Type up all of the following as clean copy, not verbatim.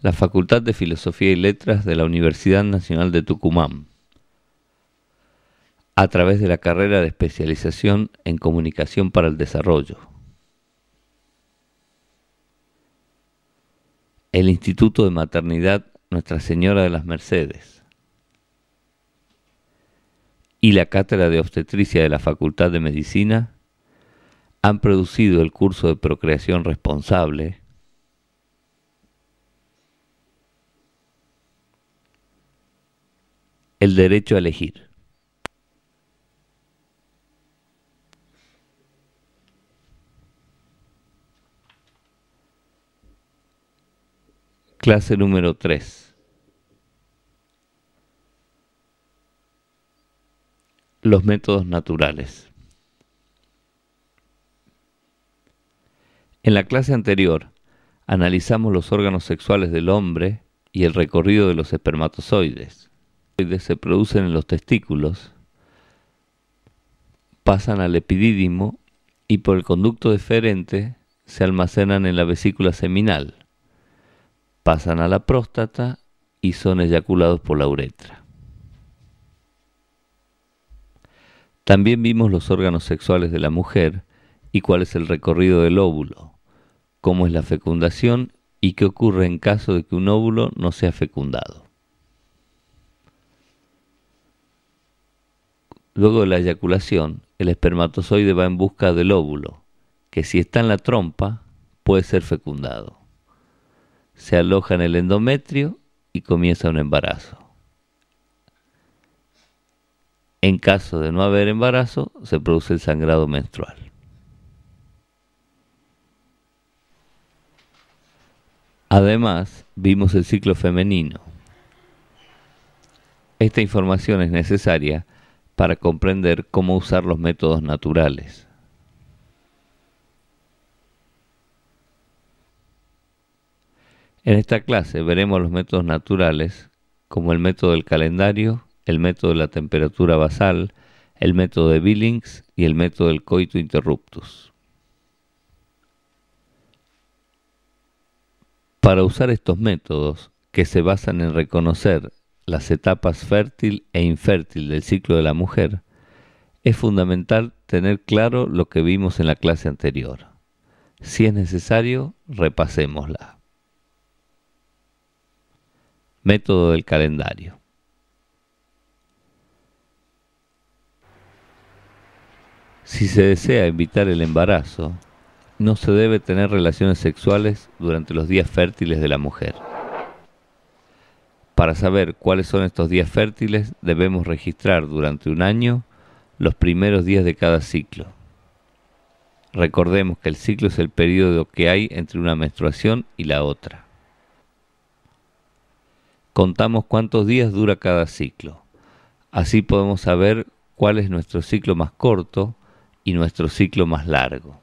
la Facultad de Filosofía y Letras de la Universidad Nacional de Tucumán, a través de la carrera de especialización en Comunicación para el Desarrollo, el Instituto de Maternidad Nuestra Señora de las Mercedes y la Cátedra de Obstetricia de la Facultad de Medicina han producido el curso de Procreación Responsable, el derecho a elegir. Clase número 3. Los métodos naturales. En la clase anterior analizamos los órganos sexuales del hombre y el recorrido de los espermatozoides. Los espermatozoides se producen en los testículos, pasan al epidídimo y por el conducto deferente se almacenan en la vesícula seminal, pasan a la próstata y son eyaculados por la uretra. También vimos los órganos sexuales de la mujer y cuál es el recorrido del óvulo, cómo es la fecundación y qué ocurre en caso de que un óvulo no sea fecundado. Luego de la eyaculación, el espermatozoide va en busca del óvulo, que si está en la trompa puede ser fecundado. Se aloja en el endometrio y comienza un embarazo. En caso de no haber embarazo, se produce el sangrado menstrual. Además, vimos el ciclo femenino. Esta información es necesaria para comprender cómo usar los métodos naturales. En esta clase veremos los métodos naturales como el método del calendario, el método de la temperatura basal, el método de Billings y el método del coito interruptus. Para usar estos métodos, que se basan en reconocer las etapas fértil e infértil del ciclo de la mujer, es fundamental tener claro lo que vimos en la clase anterior. Si es necesario, repasémosla. Método del calendario. Si se desea evitar el embarazo, no se debe tener relaciones sexuales durante los días fértiles de la mujer. Para saber cuáles son estos días fértiles, debemos registrar durante un año los primeros días de cada ciclo. Recordemos que el ciclo es el periodo que hay entre una menstruación y la otra. Contamos cuántos días dura cada ciclo. Así podemos saber cuál es nuestro ciclo más corto y nuestro ciclo más largo.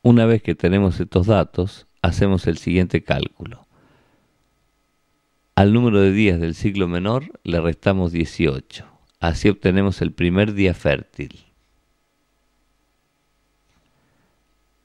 Una vez que tenemos estos datos, hacemos el siguiente cálculo. Al número de días del ciclo menor le restamos 18. Así obtenemos el primer día fértil.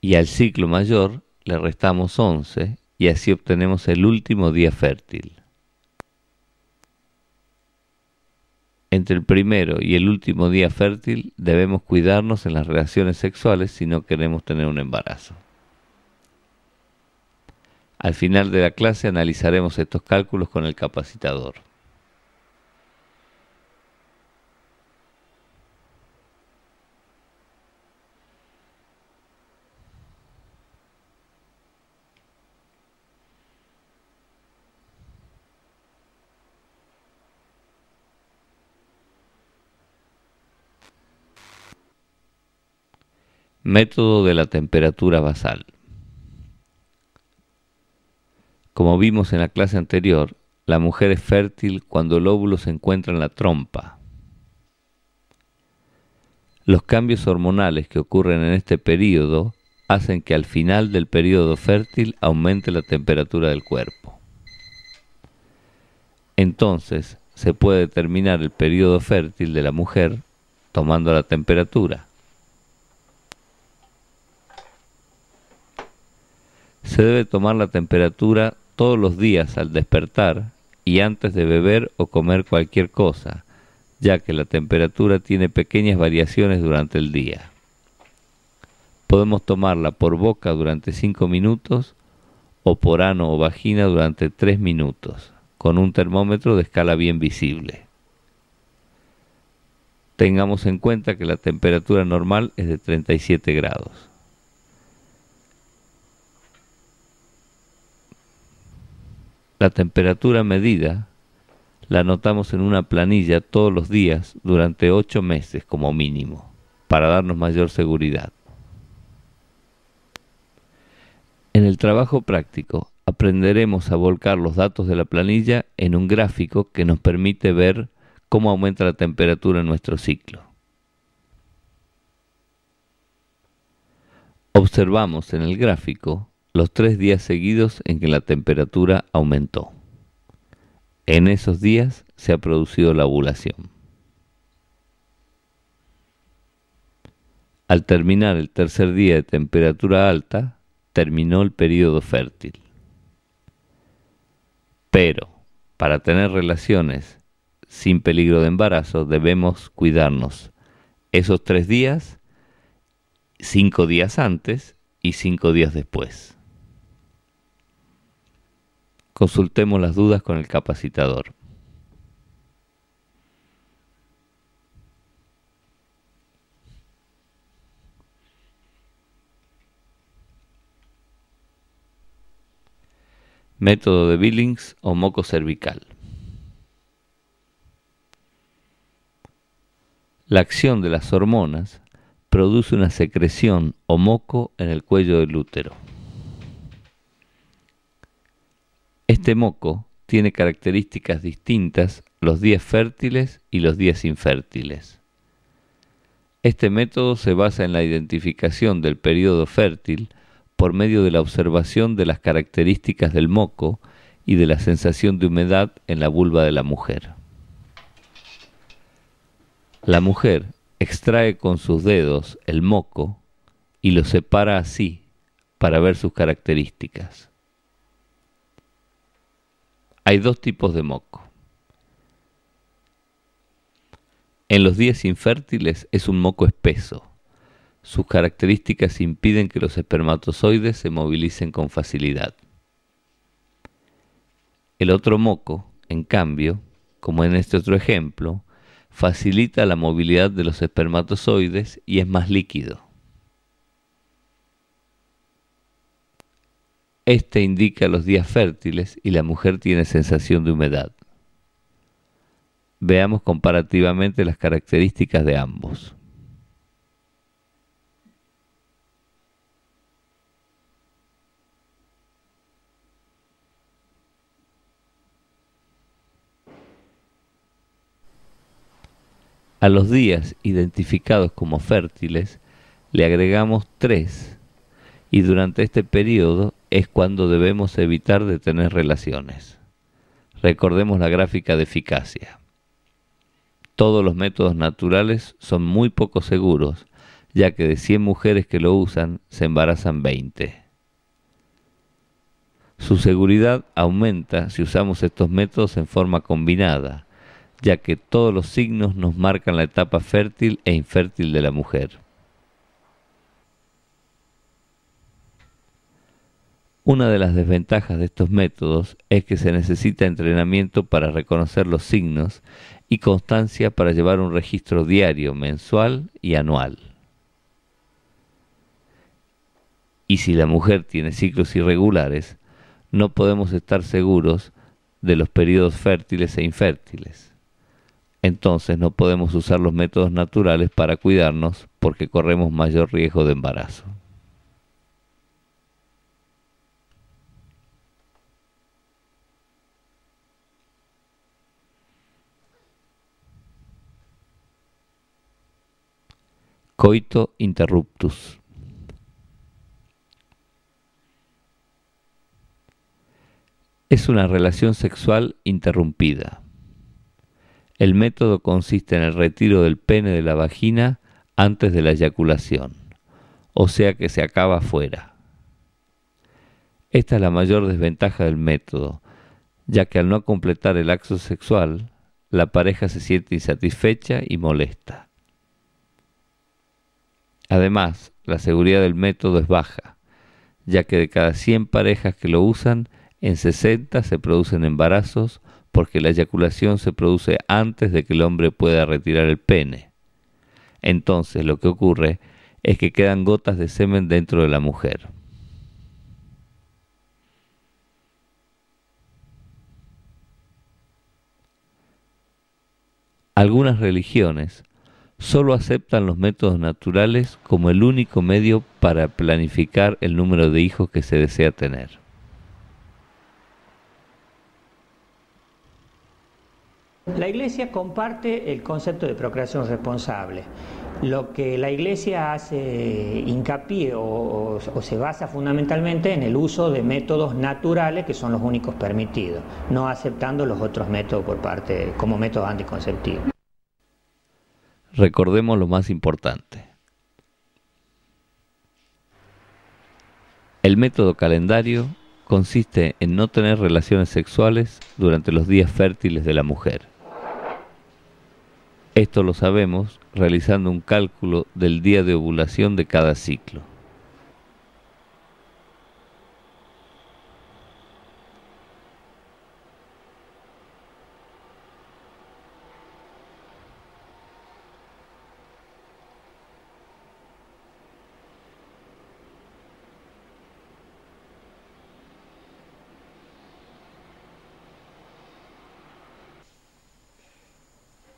Y al ciclo mayor le restamos 11 y así obtenemos el último día fértil. Entre el primero y el último día fértil debemos cuidarnos en las relaciones sexuales si no queremos tener un embarazo. Al final de la clase analizaremos estos cálculos con el capacitador. Método de la temperatura basal. Como vimos en la clase anterior, la mujer es fértil cuando el óvulo se encuentra en la trompa. Los cambios hormonales que ocurren en este periodo hacen que al final del periodo fértil aumente la temperatura del cuerpo. Entonces, se puede determinar el periodo fértil de la mujer tomando la temperatura. Se debe tomar la temperatura todos los días al despertar y antes de beber o comer cualquier cosa, ya que la temperatura tiene pequeñas variaciones durante el día. Podemos tomarla por boca durante 5 minutos o por ano o vagina durante 3 minutos, con un termómetro de escala bien visible. Tengamos en cuenta que la temperatura normal es de 37 grados. La temperatura medida la anotamos en una planilla todos los días durante 8 meses como mínimo, para darnos mayor seguridad. En el trabajo práctico aprenderemos a volcar los datos de la planilla en un gráfico que nos permite ver cómo aumenta la temperatura en nuestro ciclo. Observamos en el gráfico los 3 días seguidos en que la temperatura aumentó. En esos días se ha producido la ovulación. Al terminar el tercer día de temperatura alta, terminó el periodo fértil. Pero, para tener relaciones sin peligro de embarazo, debemos cuidarnos esos 3 días, 5 días antes y 5 días después. Consultemos las dudas con el capacitador. Método de Billings o moco cervical. La acción de las hormonas produce una secreción o moco en el cuello del útero. Este moco tiene características distintas los días fértiles y los días infértiles. Este método se basa en la identificación del periodo fértil por medio de la observación de las características del moco y de la sensación de humedad en la vulva de la mujer. La mujer extrae con sus dedos el moco y lo separa así para ver sus características. Hay 2 tipos de moco. En los días infértiles es un moco espeso. Sus características impiden que los espermatozoides se movilicen con facilidad. El otro moco, en cambio, como en este otro ejemplo, facilita la movilidad de los espermatozoides y es más líquido. Este indica los días fértiles y la mujer tiene sensación de humedad. Veamos comparativamente las características de ambos. A los días identificados como fértiles le agregamos 3 y durante este periodo es cuando debemos evitar de tener relaciones. Recordemos la gráfica de eficacia. Todos los métodos naturales son muy poco seguros, ya que de 100 mujeres que lo usan, se embarazan 20. Su seguridad aumenta si usamos estos métodos en forma combinada, ya que todos los signos nos marcan la etapa fértil e infértil de la mujer. Una de las desventajas de estos métodos es que se necesita entrenamiento para reconocer los signos y constancia para llevar un registro diario, mensual y anual. Y si la mujer tiene ciclos irregulares, no podemos estar seguros de los periodos fértiles e infértiles. Entonces no podemos usar los métodos naturales para cuidarnos porque corremos mayor riesgo de embarazo. Coito interruptus. Es una relación sexual interrumpida. El método consiste en el retiro del pene de la vagina antes de la eyaculación, o sea que se acaba afuera. Esta es la mayor desventaja del método, ya que al no completar el acto sexual, la pareja se siente insatisfecha y molesta. Además, la seguridad del método es baja, ya que de cada 100 parejas que lo usan, en 60 se producen embarazos porque la eyaculación se produce antes de que el hombre pueda retirar el pene. Entonces lo que ocurre es que quedan gotas de semen dentro de la mujer. Algunas religiones solo aceptan los métodos naturales como el único medio para planificar el número de hijos que se desea tener. La Iglesia comparte el concepto de procreación responsable. Lo que la Iglesia hace hincapié o se basa fundamentalmente en el uso de métodos naturales que son los únicos permitidos, no aceptando los otros métodos como métodos anticonceptivos. Recordemos lo más importante. El método calendario consiste en no tener relaciones sexuales durante los días fértiles de la mujer. Esto lo sabemos realizando un cálculo del día de ovulación de cada ciclo.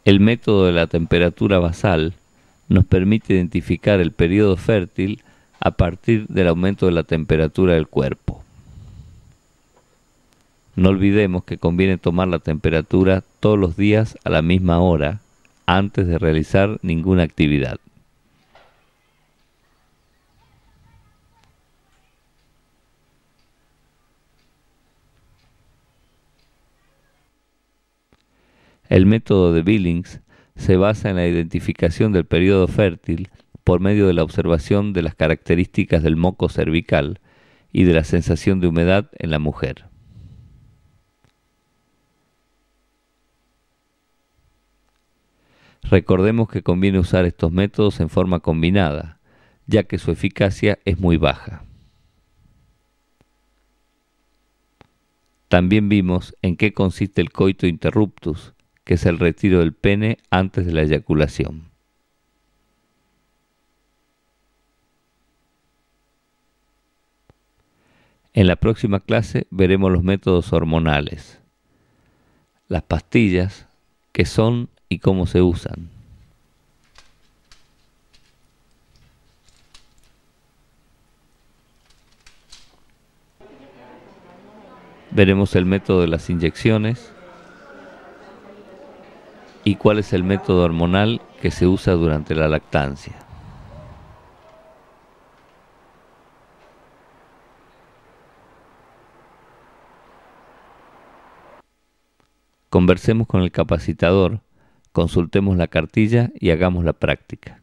El método de la temperatura basal nos permite identificar el periodo fértil a partir del aumento de la temperatura del cuerpo. No olvidemos que conviene tomar la temperatura todos los días a la misma hora antes de realizar ninguna actividad. El método de Billings se basa en la identificación del periodo fértil por medio de la observación de las características del moco cervical y de la sensación de humedad en la mujer. Recordemos que conviene usar estos métodos en forma combinada, ya que su eficacia es muy baja. También vimos en qué consiste el coito interruptus, que es el retiro del pene antes de la eyaculación. En la próxima clase veremos los métodos hormonales, las pastillas, qué son y cómo se usan. Veremos el método de las inyecciones y cuál es el método hormonal que se usa durante la lactancia. Conversemos con el capacitador, consultemos la cartilla y hagamos la práctica.